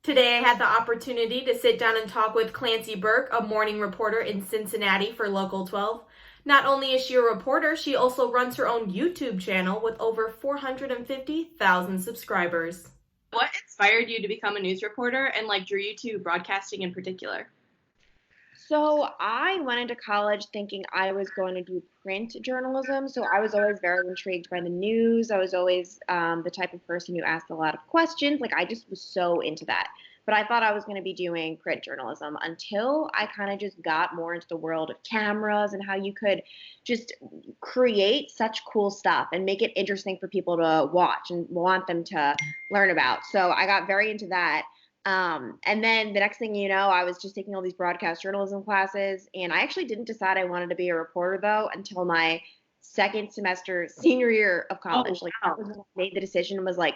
Today I had the opportunity to sit down and talk with Clancy Burke, a morning reporter in Cincinnati for Local 12. Not only is she a reporter, she also runs her own YouTube channel with over 450,000 subscribers. What inspired you to become a news reporter and drew you to broadcasting in particular? So I went into college thinking I was going to do print journalism. So I was always very intrigued by the news. I was always the type of person who asked a lot of questions. Like I just was so into that. But I thought I was going to be doing print journalism until I kind of just got more into the world of cameras and how you could just create such cool stuff and make it interesting for people to watch and want them to learn about. So I got very into that. And then the next thing you know, I was just taking all these broadcast journalism classes, and I actually didn't decide I wanted to be a reporter though until my second semester, senior year of college. Oh, Like that wow. was when I made the decision and was like,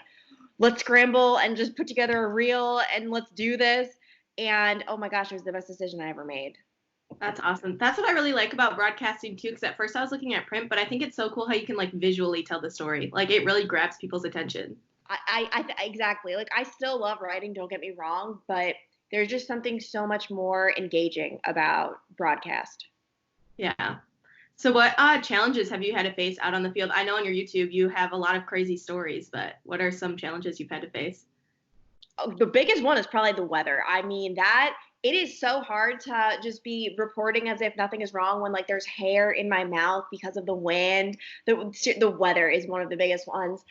let's scramble and just put together a reel and let's do this. And oh my gosh, it was the best decision I ever made. That's awesome. That's what I really like about broadcasting too, because at first I was looking at print, but I think it's so cool how you can visually tell the story. Like it really grabs people's attention. Exactly. Like I still love writing, don't get me wrong, but there's just something so much more engaging about broadcast. Yeah. So what challenges have you had to face out on the field? I know on your YouTube you have a lot of crazy stories, but what are some challenges you've had to face? The biggest one is probably the weather. I mean, that it is so hard to just be reporting as if nothing is wrong when there's hair in my mouth because of the wind. The weather is one of the biggest ones.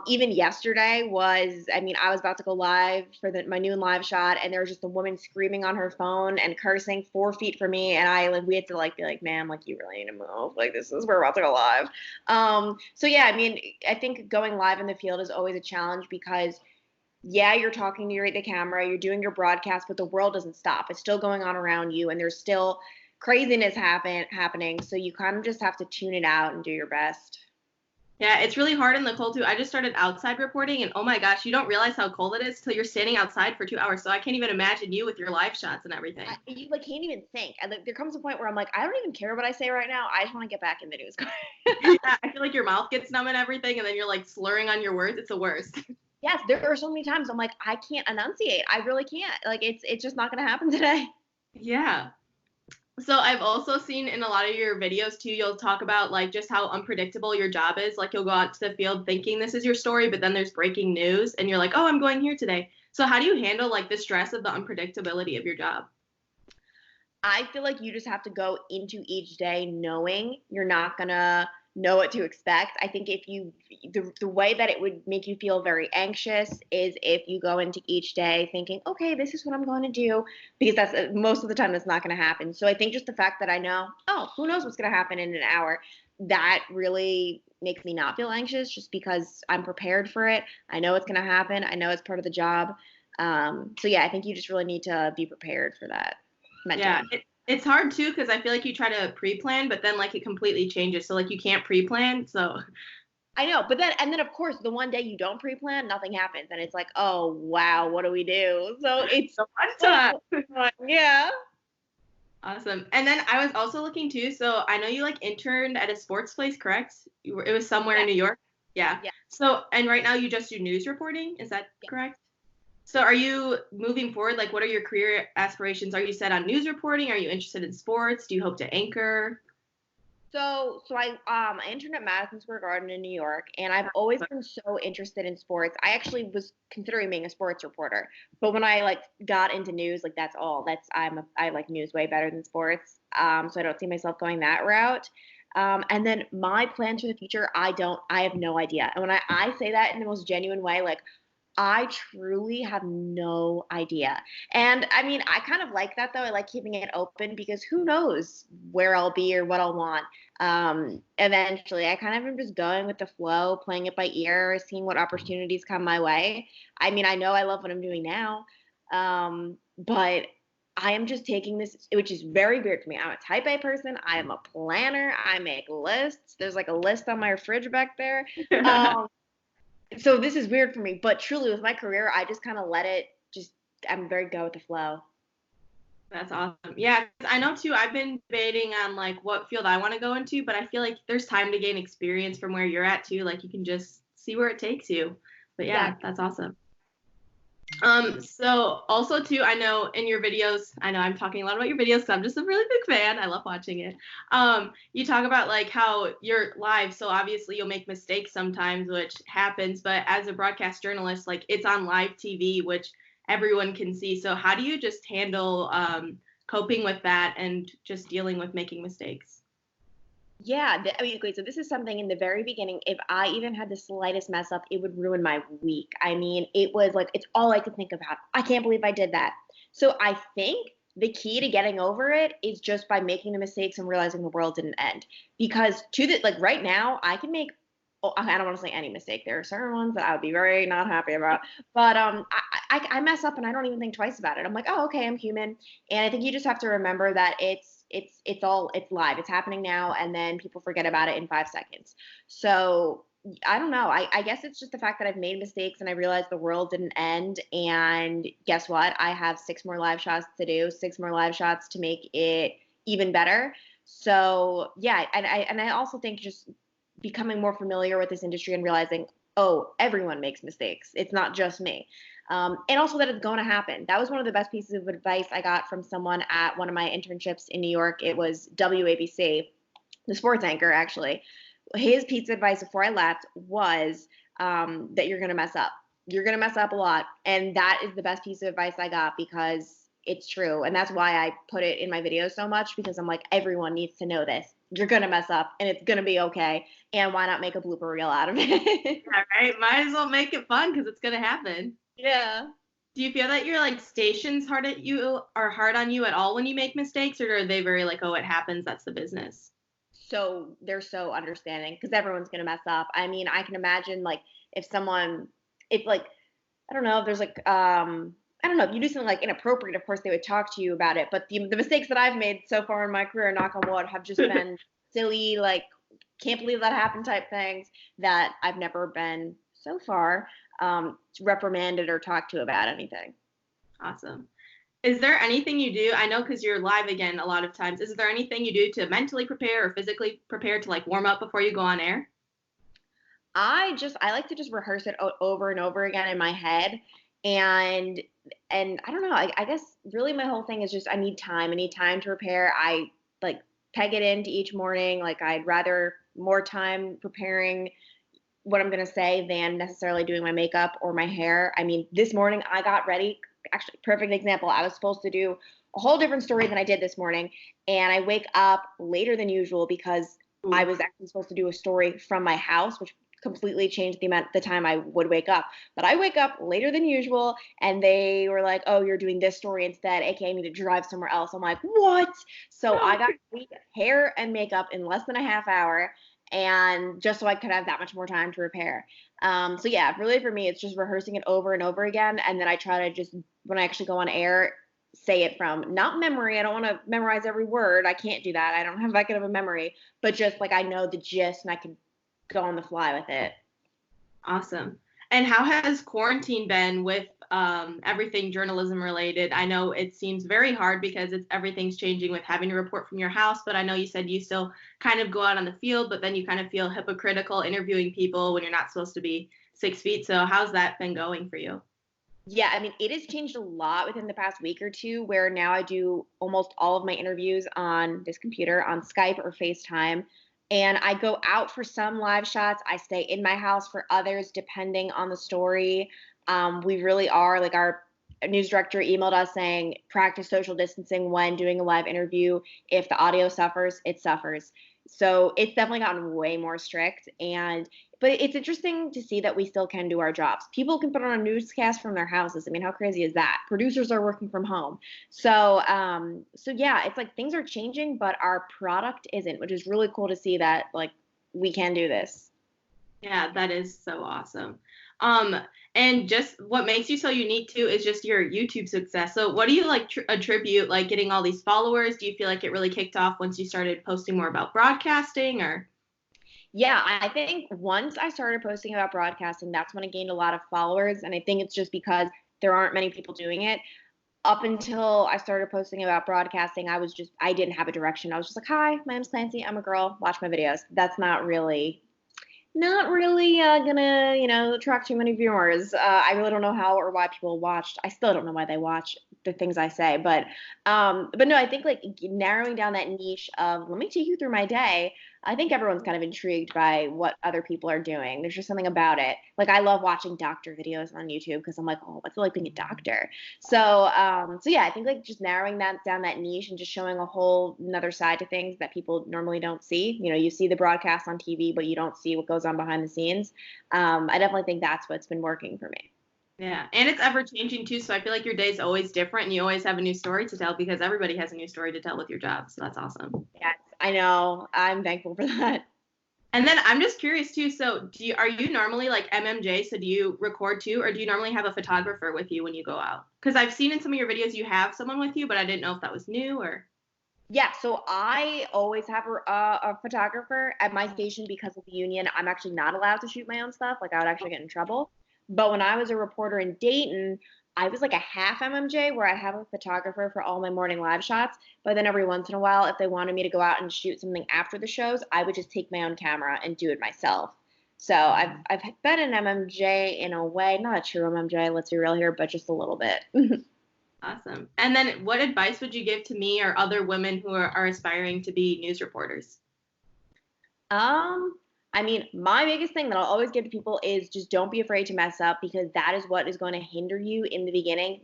Even yesterday was, I mean, I was about to go live for my new live shot, and there was just a woman screaming on her phone and cursing 4 feet from me, and we had to be like, ma'am, you really need to move. This is we're about to go live. So yeah, I mean, I think going live in the field is always a challenge because yeah, you're talking to the camera, you're doing your broadcast, but the world doesn't stop. It's still going on around you, and there's still craziness happening. So you kind of just have to tune it out and do your best. Yeah, it's really hard in the cold too. I just started outside reporting, and oh my gosh, you don't realize how cold it is till you're standing outside for 2 hours. So I can't even imagine you with your live shots and everything. You can't even think. And there comes a point where I'm like, I don't even care what I say right now. I just want to get back in the news. Yeah, I feel like your mouth gets numb and everything, and then you're slurring on your words. It's the worst. Yes, there are so many times I'm like, I can't enunciate. I really can't. It's just not going to happen today. Yeah. So I've also seen in a lot of your videos too, you'll talk about just how unpredictable your job is. Like you'll go out to the field thinking this is your story, but then there's breaking news and you're like, oh, I'm going here today. So how do you handle the stress of the unpredictability of your job? I feel like you just have to go into each day knowing you're not gonna know what to expect. I think the way that it would make you feel very anxious is if you go into each day thinking, okay, this is what I'm going to do, because that's most of the time that's not going to happen. So I think just the fact that I know, oh, who knows what's going to happen in an hour, that really makes me not feel anxious just because I'm prepared for it. I know it's going to happen. I know it's part of the job. So yeah, I think you just really need to be prepared for that Yeah, mentally. it's hard too because I feel like you try to pre-plan, but then it completely changes. So you can't pre-plan. So I know, but then of course the one day you don't pre-plan, nothing happens, and it's like, oh wow, what do we do? So it's so much time. so fun. Yeah. Awesome. And then I was also looking too. So I know you interned at a sports place, correct? It was somewhere in Yeah. New York. Yeah. Yeah. So and right now you just do news reporting. Is that Yeah. correct? So are you moving forward? What are your career aspirations? Are you set on news reporting? Are you interested in sports? Do you hope to anchor? I interned at Madison Square Garden in New York, and I've always been so interested in sports. I actually was considering being a sports reporter, but when I got into news, that's all. I like news way better than sports. So I don't see myself going that route. And then my plans for the future, I have no idea. And when I say that in the most genuine way, I truly have no idea. And I mean, I kind of like that though. I like keeping it open because who knows where I'll be or what I'll want. Eventually, I kind of am just going with the flow, playing it by ear, seeing what opportunities come my way. I mean, I know I love what I'm doing now, but I am just taking this, which is very weird to me. I'm a type A person. I am a planner. I make lists. There's a list on my fridge back there. Um, so this is weird for me, but truly with my career, I just kind of let it just, I'm very go with the flow. That's awesome. Yeah, 'cause I know too. I've been debating on what field I want to go into, but I feel like there's time to gain experience from where you're at too. You can just see where it takes you. But Yeah. yeah, that's awesome. So also too, I know in your videos, I know I'm talking a lot about your videos because I'm just a really big fan. I love watching it. You talk about like how you're live, so obviously you'll make mistakes sometimes, which happens, but as a broadcast journalist, like it's on live TV, which everyone can see. So how do you just handle coping with that and just dealing with making mistakes? Yeah, I mean, okay, so this is something in the very beginning. If I even had the slightest mess up, it would ruin my week. I mean, it was like, it's all I could think about. I can't believe I did that. So I think the key to getting over it is just by making the mistakes and realizing the world didn't end. Because to the, like right now, I can make, oh, I don't want to say any mistake. There are certain ones that I would be very not happy about. But I mess up and I don't even think twice about it. I'm like, oh, okay, I'm human. And I think you just have to remember that it's live. It's happening now, and then people forget about it in 5 seconds. So I don't know. I guess it's just the fact that I've made mistakes and I realized the world didn't end. And guess what? I have 6 more live shots to do, 6 more live shots to make it even better. So yeah, and I also think just becoming more familiar with this industry and realizing, oh, everyone makes mistakes. It's not just me. And also that it's going to happen. That was one of the best pieces of advice I got from someone at one of my internships in New York. It was WABC, the sports anchor, actually. His piece of advice before I left was that you're going to mess up. You're going to mess up a lot. And that is the best piece of advice I got because it's true. And that's why I put it in my videos so much because I'm like, everyone needs to know this. You're going to mess up and it's going to be okay. And why not make a blooper reel out of it? Yeah, right. Might as well make it fun because it's gonna happen. Yeah. Do you feel that your like stations hard at you are hard on you at all when you make mistakes, or are they very like, oh, it happens, that's the business? So they're so understanding because everyone's gonna mess up. I mean, I can imagine like if someone, if like I don't know, if there's like I don't know, if you do something like inappropriate, of course they would talk to you about it. But the mistakes that I've made so far in my career, knock on wood, have just been silly, like can't believe that happened type things that I've never been so far reprimanded or talked to about anything. Awesome. Is there anything you do? I know because you're live again a lot of times. Is there anything you do to mentally prepare or physically prepare to like warm up before you go on air? I like to just rehearse it over and over again in my head, and I don't know. I guess really my whole thing is just I need time. I need time to prepare. I like peg it into each morning. Like I'd rather more time preparing what I'm gonna say than necessarily doing my makeup or my hair. I mean, this morning I got ready. Actually, perfect example. I was supposed to do a whole different story than I did this morning, and I wake up later than usual because I Ooh. was actually supposed to do a story from my house, which completely changed the time I would wake up. But I wake up later than usual, and they were like, "Oh, you're doing this story instead, aka I need to drive somewhere else." I'm like, "What?" So I No. got hair and makeup in less than a half hour, and just so I could have that much more time to prepare. So yeah, really for me, it's just rehearsing it over and over again, and then I try to just when I actually go on air, say it from not memory. I don't want to memorize every word. I can't do that. I don't have that good of a memory, but just like I know the gist and I can go on the fly with it. Awesome. And how has quarantine been with everything journalism related? I know it seems very hard because everything's changing with having to report from your house, but I know you said you still kind of go out on the field, but then you kind of feel hypocritical interviewing people when you're not supposed to be 6 feet. So how's that been going for you? Yeah, I mean, it has changed a lot within the past week or two, where now I do almost all of my interviews on this computer, on Skype or FaceTime. And I go out for some live shots. I stay in my house for others, depending on the story. We really are like our news director emailed us saying practice social distancing when doing a live interview. If the audio suffers, it suffers. So it's definitely gotten way more strict. And but it's interesting to see that we still can do our jobs. People can put on a newscast from their houses. I mean, how crazy is that? Producers are working from home. So yeah, it's like things are changing, but our product isn't, which is really cool to see that like we can do this. Yeah, that is so awesome. Um, and just what makes you so unique too is just your YouTube success. So, what do you like attribute like getting all these followers? Do you feel like it really kicked off once you started posting more about broadcasting, or? Yeah, I think once I started posting about broadcasting, that's when I gained a lot of followers. And I think it's just because there aren't many people doing it. Up until I started posting about broadcasting, I didn't have a direction. I was just like, hi, my name's Clancy. I'm a girl. Watch my videos. That's not really Not really gonna, attract too many viewers. I really don't know how or why people watched. I still don't know why they watch the things I say, but no, I think like narrowing down that niche of let me take you through my day. I think everyone's kind of intrigued by what other people are doing. There's just something about it. Like I love watching doctor videos on YouTube because I'm like, oh, what's it like being a doctor? So yeah, I think like just narrowing that down that niche and just showing a whole another side to things that people normally don't see. You see the broadcast on TV, but you don't see what goes on behind the scenes. I definitely think that's what's been working for me. Yeah, and it's ever changing too, so I feel like your day's always different and you always have a new story to tell because everybody has a new story to tell with your job. So that's awesome. Yes, I know. I'm thankful for that. And then I'm just curious too, so are you normally like MMJ, so do you record too, or do you normally have a photographer with you when you go out? Because I've seen in some of your videos you have someone with you, but I didn't know if that was new or. Yeah, so I always have a photographer at my station because of the union. I'm actually not allowed to shoot my own stuff. Like I would actually get in trouble. But when I was a reporter in Dayton, I was like a half MMJ where I have a photographer for all my morning live shots. But then every once in a while, if they wanted me to go out and shoot something after the shows, I would just take my own camera and do it myself. So I've been an MMJ in a way, not a true MMJ, let's be real here, but just a little bit. Awesome. And then what advice would you give to me or other women who are aspiring to be news reporters? Um, I mean, my biggest thing that I'll always give to people is just don't be afraid to mess up because that is what is going to hinder you in the beginning.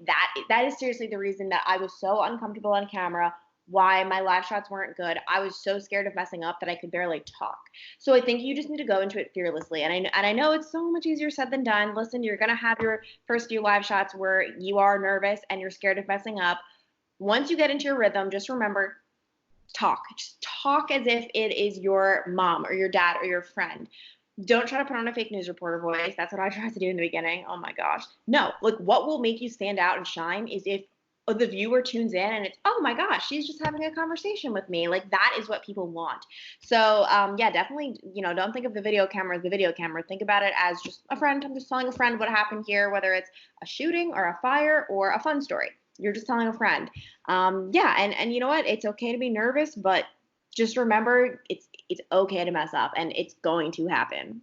That is seriously the reason that I was so uncomfortable on camera, why my live shots weren't good. I was so scared of messing up that I could barely talk. So I think you just need to go into it fearlessly. And I know it's so much easier said than done. Listen, you're going to have your first few live shots where you are nervous and you're scared of messing up. Once you get into your rhythm, just remember talk. Just talk as if it is your mom or your dad or your friend. Don't try to put on a fake news reporter voice. That's what I tried to do in the beginning. Oh my gosh. No, like what will make you stand out and shine is if the viewer tunes in and it's, oh my gosh, she's just having a conversation with me. Like that is what people want. So yeah, definitely, don't think of the video camera as the video camera. Think about it as just a friend. I'm just telling a friend what happened here, whether it's a shooting or a fire or a fun story. You're just telling a friend. Yeah, and you know what? It's okay to be nervous, but just remember it's okay to mess up and it's going to happen.